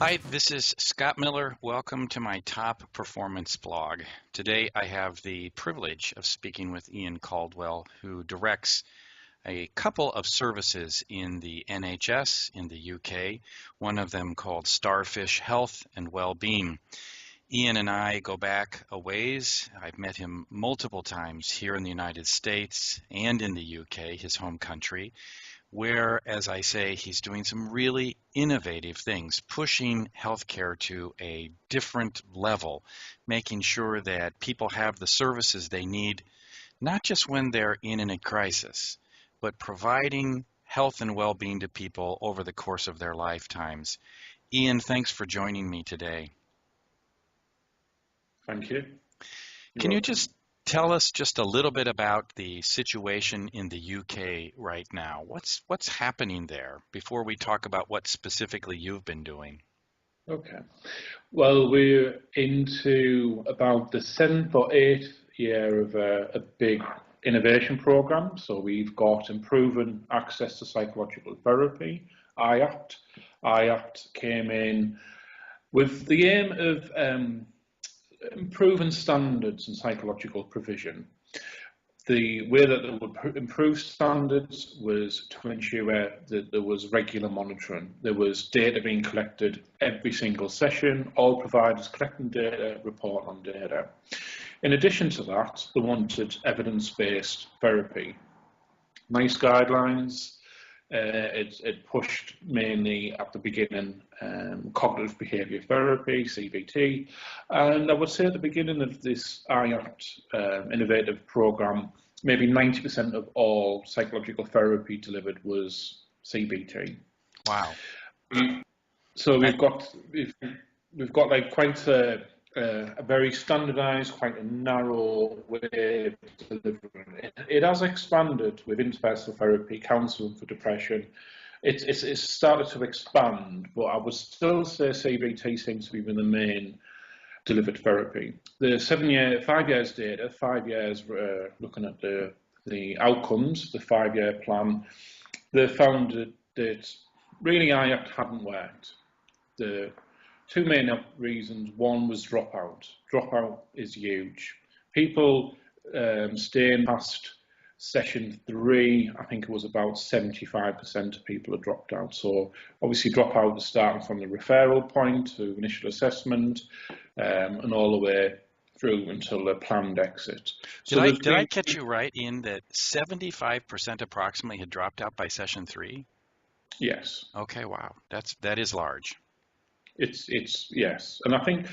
Hi, this is Scott Miller. Welcome to my Top Performance blog. Today I have the privilege of speaking with Iain Caldwell, who directs a couple of services in the NHS in the UK, one of them called Starfish Health and Wellbeing. Iain and I go back a ways. I've met him multiple times here in the United States and in the UK, his home country, where, as I say, he's doing some really innovative things, pushing healthcare to a different level, making sure that people have the services they need, not just when they're in a crisis, but providing health and well-being to people over the course of their lifetimes. Iain, thanks for joining me today. Thank you. Can you just tell us just a little bit about the situation in the UK right now? What's happening there before we talk about what specifically you've been doing? Okay. Well, we're into about the 7th or 8th year of a big innovation program. So we've got improving access to psychological therapy, I.A.P.T. I.A.P.T. came in with the aim of improving standards in psychological provision. The way that they would improve standards was to ensure that there was regular monitoring. There was data being collected every single session, all providers collecting data, report on data. In addition to that, they wanted evidence-based therapy. NICE guidelines, it pushed mainly at the beginning cognitive behaviour therapy, CBT, and I would say at the beginning of this I.A.P.T. Innovative programme, maybe 90% of all psychological therapy delivered was CBT. Wow. So we've got like quite a very standardised, quite a narrow way of delivering it. It has expanded with interpersonal therapy, counselling for depression. It's started to expand, but I would still say CBT seems to be the main delivered therapy. The 5 years data, 5 years looking at the outcomes, the 5-year plan, they found that really I.A.P.T. hadn't worked. The two main reasons. One was dropout. Dropout is huge. People staying past session 3, I think it was about 75% of people have dropped out. So obviously dropout is starting from the referral point to initial assessment and all the way through until the planned exit. So did I catch you right in that 75% approximately had dropped out by session 3? Yes. Okay, wow. That is large. It's yes, and I think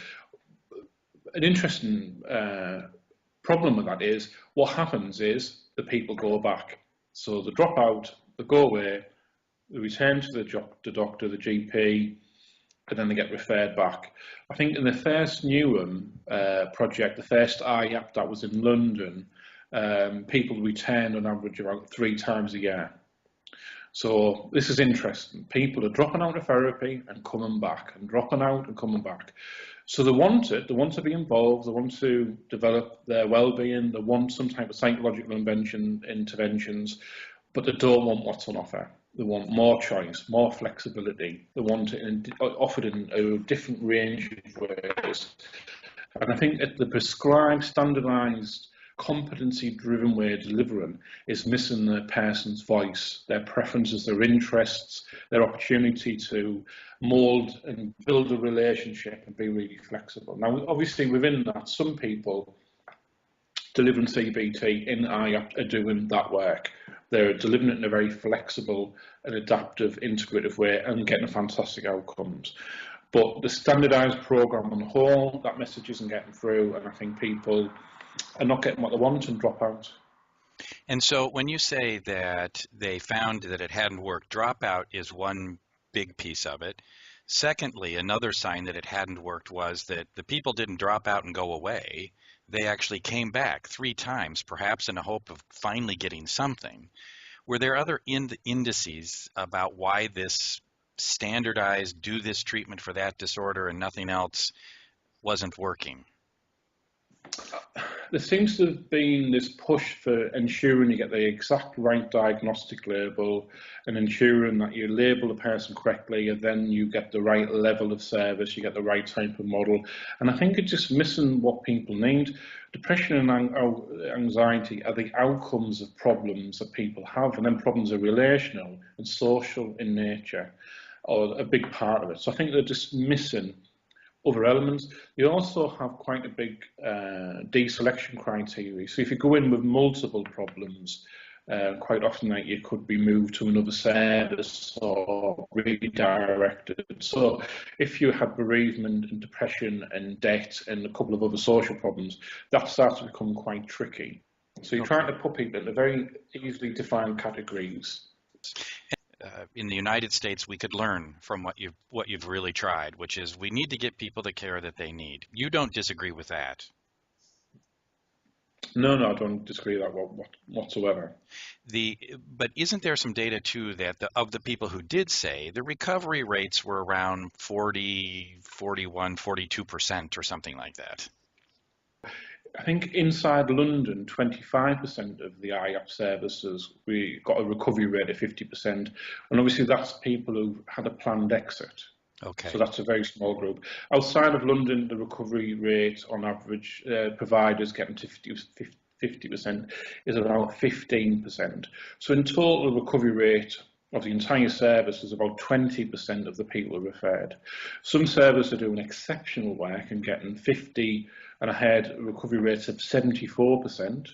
an interesting problem with that is what happens is the people go back. So they drop out, they go away, they return to the doctor, the GP, and then they get referred back. I think in the first Newham project, the first I.A.P.T. that was in London, people returned on average about 3 times a year. So this is interesting. People are dropping out of therapy and coming back, and dropping out and coming back. So they want to be involved, they want to develop their well-being, they want some type of psychological interventions, but they don't want what's on offer. They want more choice, more flexibility. They want it offered in a different range of ways. And I think that the prescribed, standardised, competency-driven way of delivering is missing the person's voice, their preferences, their interests, their opportunity to mould and build a relationship and be really flexible. Now, obviously, within that, some people delivering CBT in I.A.P.T. are doing that work. They're delivering it in a very flexible and adaptive, integrative way and getting fantastic outcomes. But the standardised programme on the whole, that message isn't getting through, and I think people are not getting what they want and drop out. And so when you say that they found that it hadn't worked, dropout is one big piece of it. Secondly, another sign that it hadn't worked was that the people didn't drop out and go away. They actually came back 3 times, perhaps in a hope of finally getting something. Were there other indices about why this standardized, do this treatment for that disorder and nothing else wasn't working? there seems to have been this push for ensuring you get the exact right diagnostic label and ensuring that you label the person correctly, and then you get the right level of service, you get the right type of model. And I think it's just missing what people need. Depression and anxiety are the outcomes of problems that people have, and then problems are relational and social in nature, or a big part of it. So I think they're just missing other elements. You also have quite a big deselection criteria. So if you go in with multiple problems, quite often that you could be moved to another service or redirected. So if you had bereavement and depression and debt and a couple of other social problems, that starts to become quite tricky. So you're trying to put people into very easily defined categories. In the United States, we could learn from what you've really tried, which is we need to get people the care that they need. You don't disagree with that? No, I don't disagree with that whatsoever. But isn't there some data too that of the people who did say, the recovery rates were around 40, 41, 42% or something like that? I think inside London, 25% of the IAP services, we got a recovery rate of 50%. And obviously that's people who had a planned exit. Okay. So that's a very small group. Outside of London, the recovery rate on average, providers getting to 50% is about 15%. So in total, the recovery rate of the entire service is about 20% of the people are referred. Some services are doing exceptional work and getting 50 and ahead recovery rates of 74%,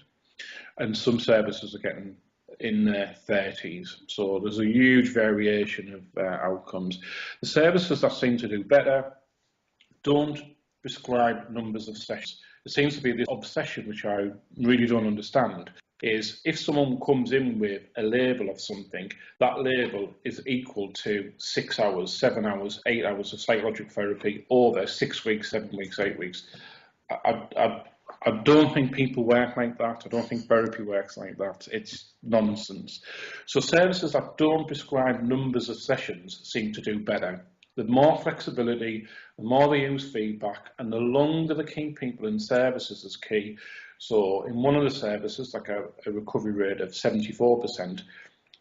and some services are getting in their 30s. So there's a huge variation of outcomes. The services that seem to do better don't prescribe numbers of sessions. There seems to be this obsession, which I really don't understand, is if someone comes in with a label of something, that label is equal to 6 hours, 7 hours, 8 hours of psychological therapy over 6 weeks, 7 weeks, 8 weeks. I don't think people work like that. I don't think therapy works like that. It's nonsense. So services that don't prescribe numbers of sessions seem to do better. The more flexibility, the more they use feedback, and the longer they keep people in services is key. So in one of the services, like a recovery rate of 74%,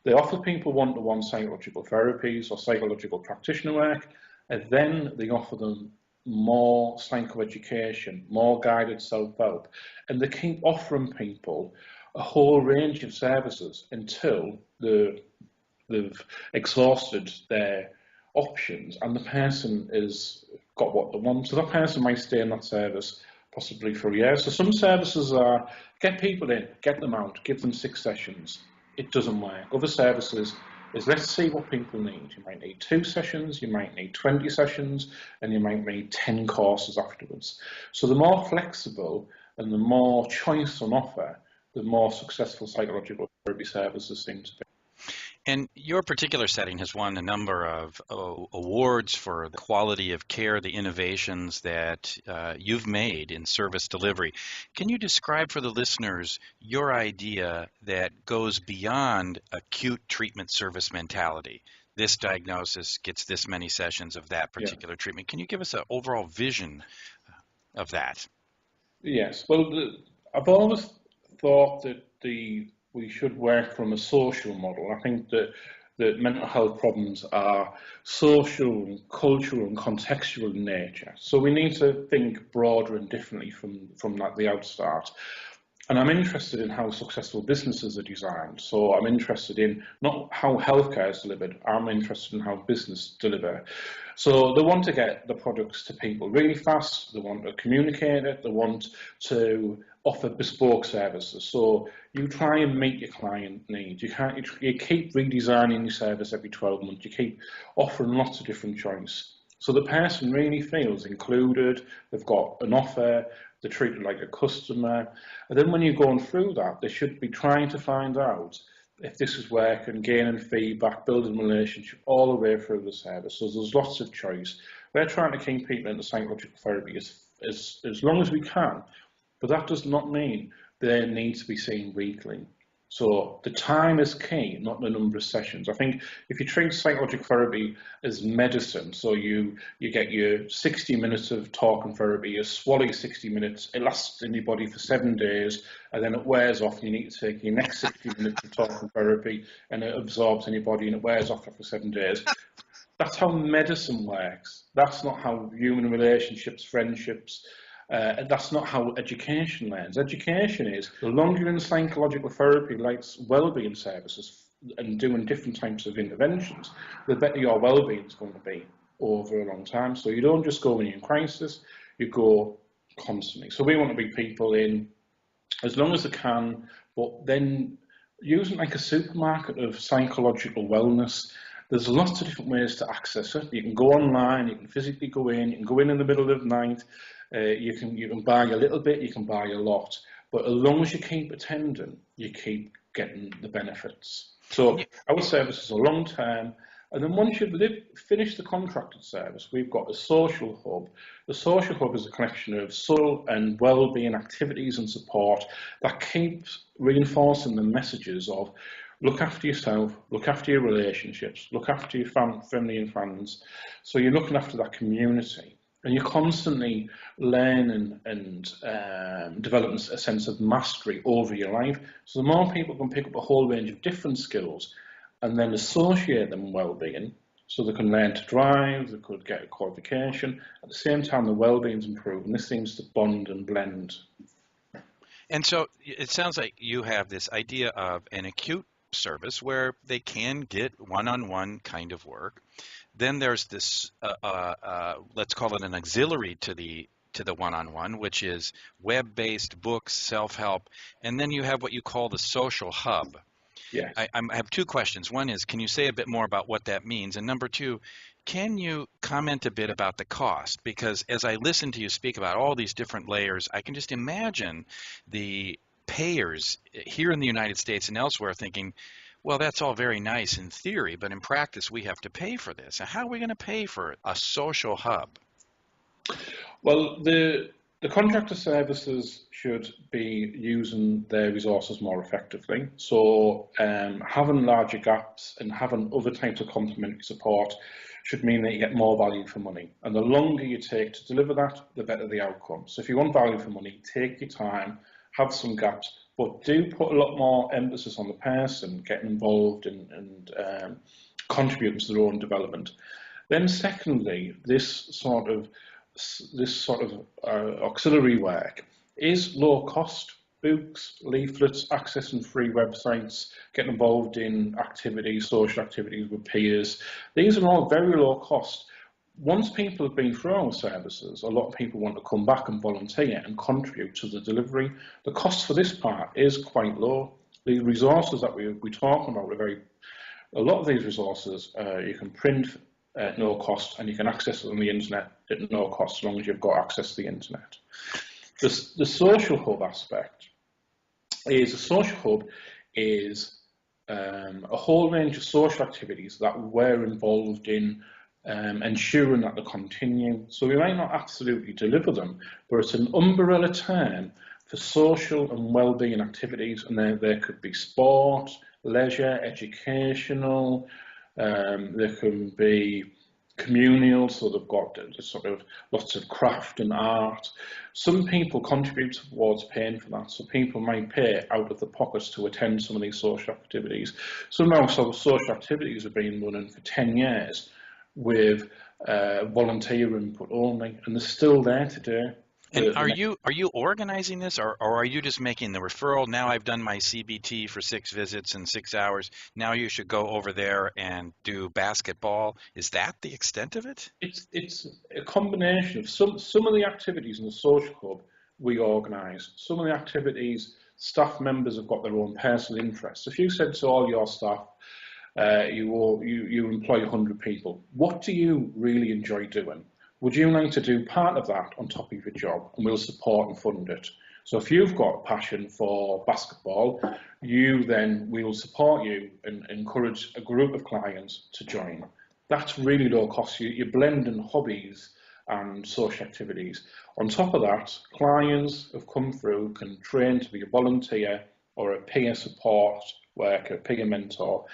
they offer people one-to-one psychological therapies or psychological practitioner work, and then they offer them more psychoeducation, more guided self-help, and they keep offering people a whole range of services until they've exhausted their options and the person has got what they want. So that person might stay in that service possibly for a year. So some services are get people in, get them out, give them 6 sessions. It doesn't work. Other services is let's see what people need. You might need 2 sessions, you might need 20 sessions, and you might need 10 courses afterwards. So the more flexible and the more choice on offer, the more successful psychological therapy services seem to be. And your particular setting has won a number of awards for the quality of care, the innovations that you've made in service delivery. Can you describe for the listeners your idea that goes beyond acute treatment service mentality? This diagnosis gets this many sessions of that particular treatment. Can you give us an overall vision of that? Yes. Well, I've always thought that we should work from a social model. I think that mental health problems are social, cultural and contextual in nature. So we need to think broader and differently from the outstart. And I'm interested in how successful businesses are designed. So I'm interested in not how healthcare is delivered, I'm interested in how business deliver. So they want to get the products to people really fast, they want to communicate it, they want to offer bespoke services. So you try and meet your client needs. You keep redesigning your service every 12 months, you keep offering lots of different choice. So the person really feels included, they've got an offer, they're treated like a customer. And then when you're going through that, they should be trying to find out if this is working, gaining feedback, building relationship all the way through the service. So there's lots of choice. We're trying to keep people into psychological therapy as long as we can, but that does not mean they need to be seen weekly. So the time is key, not the number of sessions. I think if you treat psychological therapy as medicine, so you get your 60 minutes of talking therapy, you swallow your 60 minutes, it lasts in your body for 7 days, and then it wears off, and you need to take your next 60 minutes of talking therapy, and it absorbs in your body, and it wears off after 7 days. That's how medicine works. That's not how human relationships, friendships, that's not how education learns. Education is, the longer you're in psychological therapy, like wellbeing services, and doing different types of interventions, the better your wellbeing is going to be over a long time. So you don't just go when you're in crisis, you go constantly. So we want to be people in as long as they can, but then using like a supermarket of psychological wellness. There's lots of different ways to access it. You can go online, you can physically go in, you can go in the middle of the night, you can buy a little bit, you can buy a lot, but as long as you keep attending, you keep getting the benefits. So our services are long term, and then once you've finished the contracted service, we've got a social hub. The social hub is a collection of soul and well-being activities and support that keeps reinforcing the messages of look after yourself, look after your relationships, look after your family and friends. So you're looking after that community, and you're constantly learning and developing a sense of mastery over your life. So the more people can pick up a whole range of different skills and then associate them with well-being, so they can learn to drive, they could get a qualification, at the same time the well-being's improved, and this seems to bond and blend. And so it sounds like you have this idea of an acute service where they can get one-on-one kind of work. Then there's this, let's call it an auxiliary to the one-on-one, which is web-based books, self-help, and then you have what you call the social hub. Yes. I have two questions. One is, can you say a bit more about what that means? And number two, can you comment a bit about the cost? Because as I listen to you speak about all these different layers, I can just imagine the payers here in the United States and elsewhere thinking, well, that's all very nice in theory, but in practice, we have to pay for this. How are we going to pay for a social hub? Well, the contractor services should be using their resources more effectively. So having larger gaps and having other types of complementary support should mean that you get more value for money. And the longer you take to deliver that, the better the outcome. So if you want value for money, take your time, have some gaps, but do put a lot more emphasis on the person getting involved and contributing to their own development. Then secondly, this sort of auxiliary work is low cost. Books, leaflets, accessing free websites, getting involved in activities, social activities with peers. These are all very low cost. Once people have been through our services, a lot of people want to come back and volunteer and contribute to the delivery. The cost for this part is quite low. The resources that we're talking about are a lot of these resources you can print at no cost, and you can access it on the internet at no cost as long as you've got access to the internet. The social hub aspect is a whole range of social activities that we're involved in ensuring that they continue. So we might not absolutely deliver them, but it's an umbrella term for social and wellbeing activities, and there could be sport, leisure, educational, there can be communal, so they've got sort of lots of craft and art. Some people contribute towards paying for that, so people might pay out of their pockets to attend some of these social activities. Some of our social activities have been running for 10 years with volunteer input only, and they're still there today. And are you organizing this, or are you just making the referral? Now I've done my CBT for 6 visits in 6 hours. Now you should go over there and do basketball. Is that the extent of it? It's a combination of some of the activities in the social hub we organise. Some of the activities staff members have got their own personal interests. If you said to all your staff, you employ 100 people, what do you really enjoy doing? Would you like to do part of that on top of your job, and we'll support and fund it? So if you've got a passion for basketball, we'll support you and encourage a group of clients to join. That's really low cost. You're blending hobbies and social activities. On top of that, clients have come through, can train to be a volunteer, or a peer support worker, peer mentor,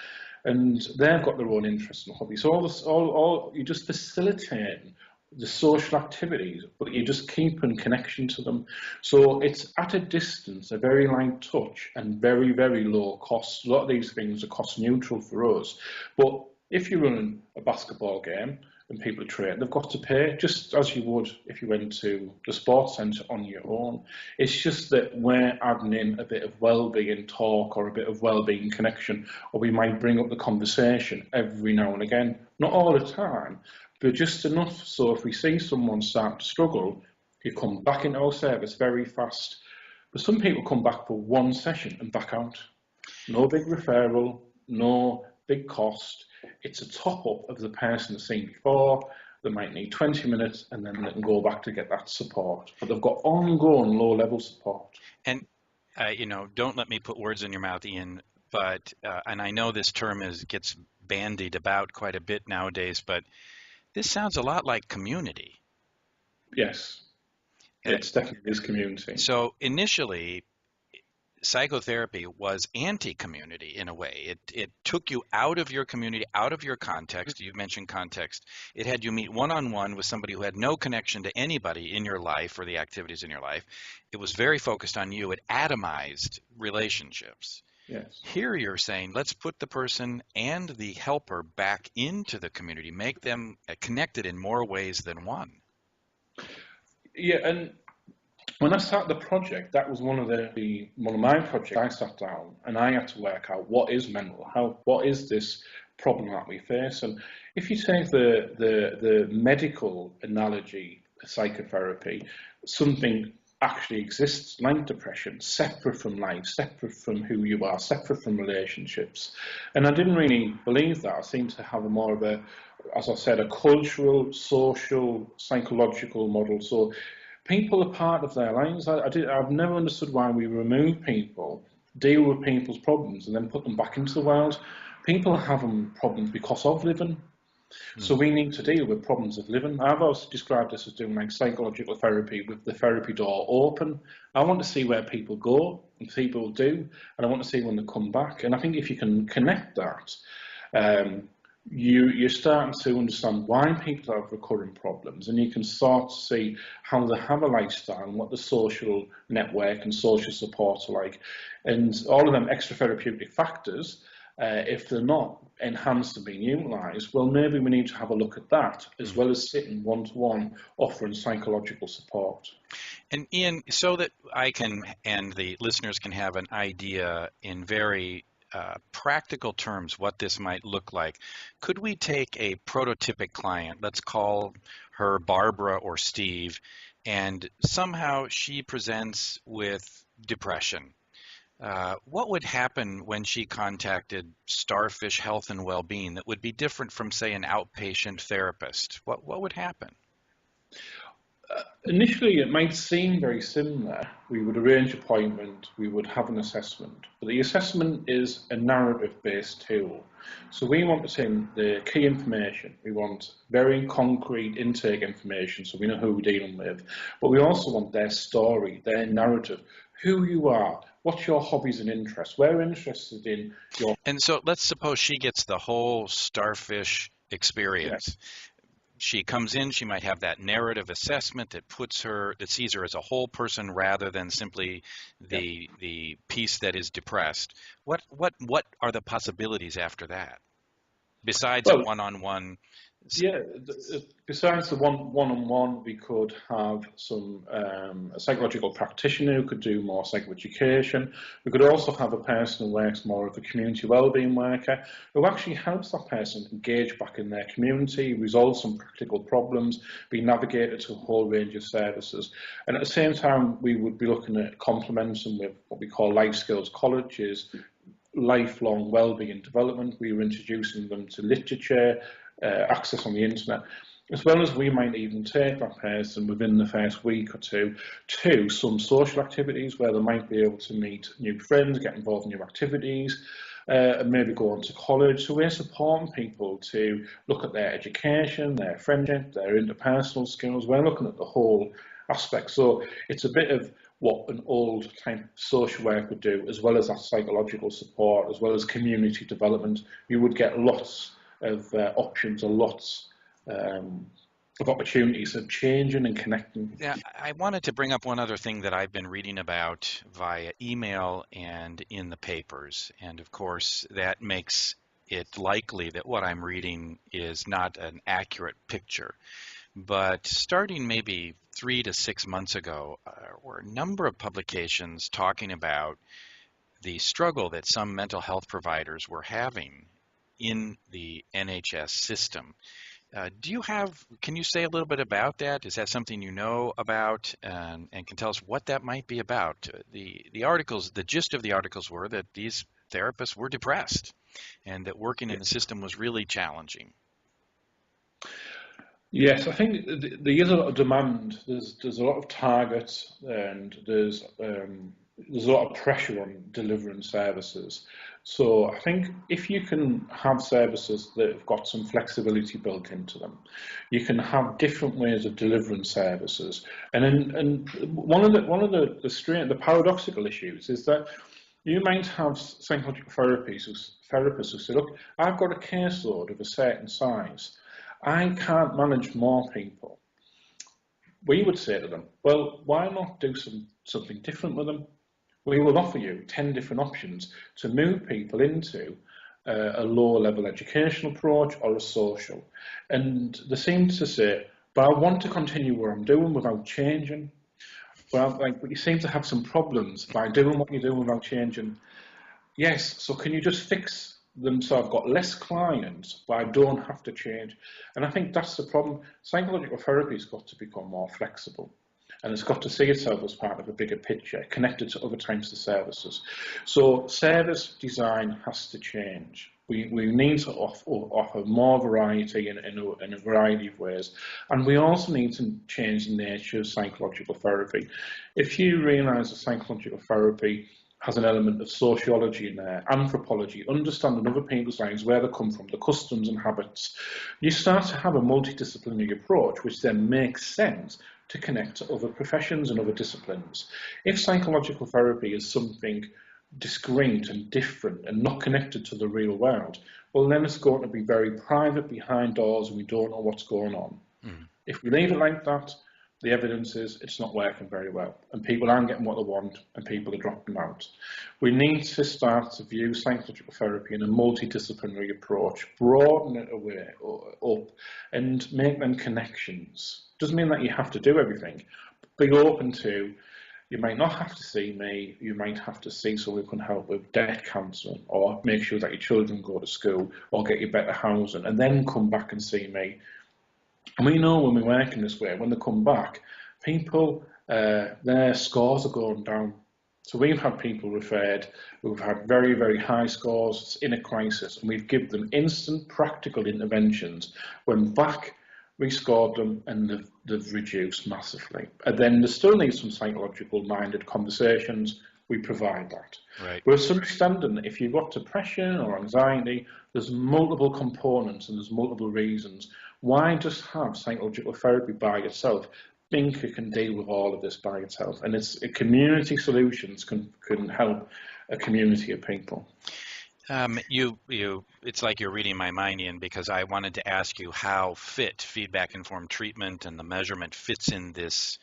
and they've got their own interests and hobbies. So you're just facilitating the social activities, but you're just keeping connection to them. So it's at a distance, a very light touch, and very, very low cost. A lot of these things are cost neutral for us. But if you're running a basketball game and people are training, they've got to pay, just as you would if you went to the sports centre on your own. It's just that we're adding in a bit of well-being talk or a bit of well-being connection, or we might bring up the conversation every now and again, not all the time, but just enough so if we see someone start to struggle, you come back into our service very fast. But some people come back for one session and back out. No big referral, no big cost. It's a top up of the person they've seen before. They might need 20 minutes and then they can go back to get that support. But they've got ongoing low level support. And, don't let me put words in your mouth, Iain, but, and I know this term gets bandied about quite a bit nowadays, but this sounds a lot like community. Yes, it's definitely is community. So initially, psychotherapy was anti-community in a way. It took you out of your community, out of your context. You mentioned context. It had you meet one-on-one with somebody who had no connection to anybody in your life or the activities in your life. It was very focused on you. It atomized relationships. Yes. Here you're saying, let's put the person and the helper back into the community, make them connected in more ways than one. Yeah, and when I started the project, that was one of my projects. I sat down and I had to work out what is mental health, what is this problem that we face. And if you take the medical analogy of psychotherapy, something actually exists like depression, separate from life, separate from who you are, separate from relationships. And I didn't really believe that. I seemed to have a more of a, as I said, a cultural, social, psychological model. So people are part of their lives. I've never understood why we remove people, deal with people's problems, and then put them back into the world. People are having problems because of living. So we need to deal with problems of living. I've also described this as doing like psychological therapy with the therapy door open. I want to see where people go and people do, and I want to see when they come back. And I think if you can connect that, you're starting to understand why people have recurring problems, and you can start to see how they have a lifestyle and what the social network and social support are like. And all of them extra therapeutic factors, if they're not enhanced and being utilised, well, maybe we need to have a look at that, as well as sitting one-to-one offering psychological support. And Iain, so that I can and the listeners can have an idea in very practical terms what this might look like, could we take a prototypic client, let's call her Barbara or Steve, and somehow she presents with depression? What would happen when she contacted Starfish Health and Wellbeing that would be different from, say, an outpatient therapist? What would happen? Initially, it might seem very similar. We would arrange an appointment, we would have an assessment. But the assessment is a narrative-based tool. So we want to take the key information. We want very concrete intake information so we know who we're dealing with. But we also want their story, their narrative, who you are, what's your hobbies and interests. We're interested in your... And so let's suppose she gets the whole Starfish experience. Yes. She comes in, she might have that narrative assessment that sees her as a whole person rather than simply the piece that is depressed. What are the possibilities after that? Besides a one-on-one? Yeah, besides the one-on-one, we could have some a psychological practitioner who could do more psychoeducation. We could also have a person who works more of a community wellbeing worker who actually helps that person engage back in their community, resolve some practical problems, be navigated to a whole range of services. And at the same time, we would be looking at complementing with what we call life skills colleges, lifelong wellbeing development. We were introducing them to literature, access on the internet, as well as we might even take that person within the first week or two to some social activities where they might be able to meet new friends, get involved in new activities, and maybe go on to college. So we're supporting people to look at their education, their friendship, their interpersonal skills. We're looking at the whole aspect. So it's a bit of what an old type social work would do, as well as that psychological support, as well as community development. You would get lots of options or lots of opportunities of changing and connecting. Yeah, I wanted to bring up one other thing that I've been reading about via email and in the papers. And of course, that makes it likely that what I'm reading is not an accurate picture. But starting maybe 3 to 6 months ago, were a number of publications talking about the struggle that some mental health providers were having in the NHS system. Can you say a little bit about that? Is that something you know about and can tell us what that might be about? The articles, the gist of the articles were that these therapists were depressed and that working in the system was really challenging. Yes, I think there is a lot of demand. There's a lot of targets, and there's a lot of pressure on delivering services. So I think if you can have services that have got some flexibility built into them, you can have different ways of delivering services. And one of the paradoxical issues is that you might have psychological therapists who say, look, I've got a caseload of a certain size. I can't manage more people. We would say to them, well, why not do something different with them? We will offer you 10 different options to move people into a lower level educational approach or a social. And they seem to say, but I want to continue what I'm doing without changing. Well, but you seem to have some problems by doing what you're doing without changing. Yes, so can you just fix them so I've got less clients, but I don't have to change? And I think that's the problem. Psychological therapy has got to become more flexible, and it's got to see itself as part of a bigger picture, connected to other types of services. So service design has to change. We need to offer more variety in a variety of ways, and we also need to change the nature of psychological therapy. If you realise that psychological therapy has an element of sociology in there, anthropology, understanding other people's lives, where they come from, the customs and habits, you start to have a multidisciplinary approach, which then makes sense to connect to other professions and other disciplines. If psychological therapy is something discrete and different and not connected to the real world, well, then it's going to be very private behind doors and we don't know what's going on. Mm. If we leave it like that, the evidence is it's not working very well, and people aren't getting what they want, and people are dropping out. We need to start to view psychological therapy in a multidisciplinary approach, broaden it away up, and make them connections. Doesn't mean that you have to do everything. Be open to, you might not have to see me, you might have to see someone who can help with debt counselling, or make sure that your children go to school, or get you better housing, and then come back and see me. And we know when we work in this way, when they come back, people, their scores are going down. So we've had people referred who've had very, very high scores in a crisis, and we've given them instant practical interventions. When back, we scored them and they've reduced massively. And then there still needs some psychological-minded conversations. We provide that. Right. We're understanding that if you've got depression or anxiety, there's multiple components and there's multiple reasons. Why just have psychological therapy by itself? Think it can deal with all of this by itself, and it's community solutions can help a community of people. It's like you're reading my mind, Ian, because I wanted to ask you how feedback-informed treatment and the measurement fits in this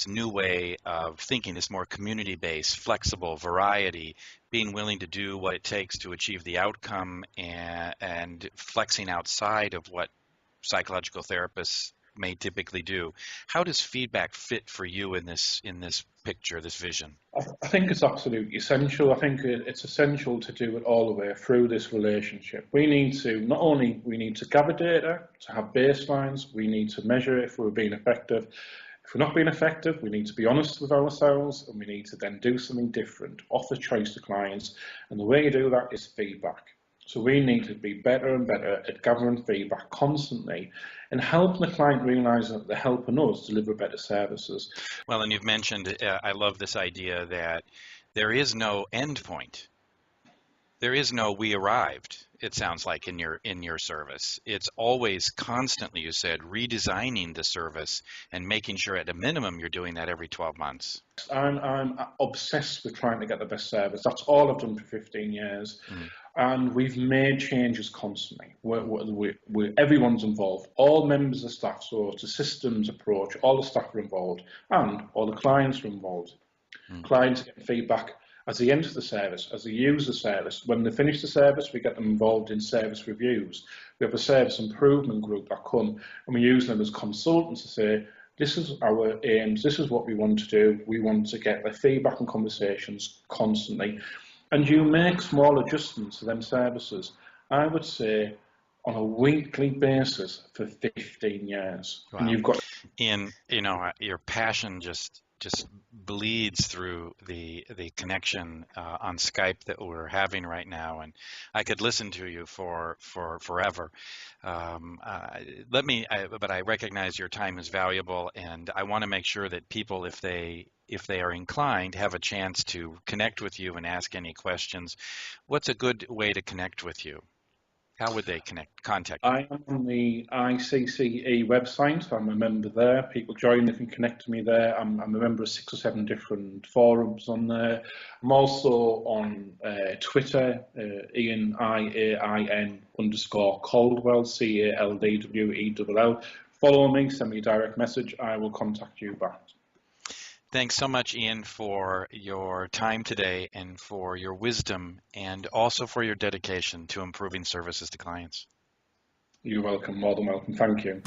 new way of thinking, this more community-based, flexible, variety, being willing to do what it takes to achieve the outcome, and flexing outside of what psychological therapists may typically do. How does feedback fit for you in this picture, this vision? I think it's absolutely essential. I think it's essential to do it all the way through this relationship. We need to gather data, to have baselines, we need to measure if we're being effective. If we're not being effective, we need to be honest with ourselves, and we need to then do something different, offer choice to clients, and the way you do that is feedback. So we need to be better and better at gathering feedback constantly and helping the client realise that they're helping us deliver better services. Well, and you've mentioned, I love this idea that there is no end point. There is no "we arrived," it sounds like, in your service. It's always constantly, you said, redesigning the service and making sure at a minimum you're doing that every 12 months. I'm obsessed with trying to get the best service. That's all I've done for 15 years. Mm. And we've made changes constantly. Everyone's involved. All members of staff, so it's a systems approach, all the staff are involved and all the clients are involved. Mm. Clients get feedback as they enter the service, as they use the service. When they finish the service, we get them involved in service reviews. We have a service improvement group that come and we use them as consultants to say, this is our aims, this is what we want to do. We want to get their feedback and conversations constantly. And you make small adjustments to them services, I would say, on a weekly basis for 15 years. Wow. And you've got Iain, your passion just bleeds through the connection on Skype that we're having right now, and I could listen to you for forever. But I recognize your time is valuable, and I want to make sure that people, if they are inclined, have a chance to connect with you and ask any questions. What's a good way to connect with you? How would they contact you? I am on the ICCE website. I'm a member there. People join, they can connect to me there. I'm a member of 6 or 7 different forums on there. I'm also on Twitter, Iain, IAIN _Caldwell, CALDWELL. Follow me, send me a direct message. I will contact you back. Thanks so much, Iain, for your time today and for your wisdom and also for your dedication to improving services to clients. You're welcome, more than welcome. Thank you.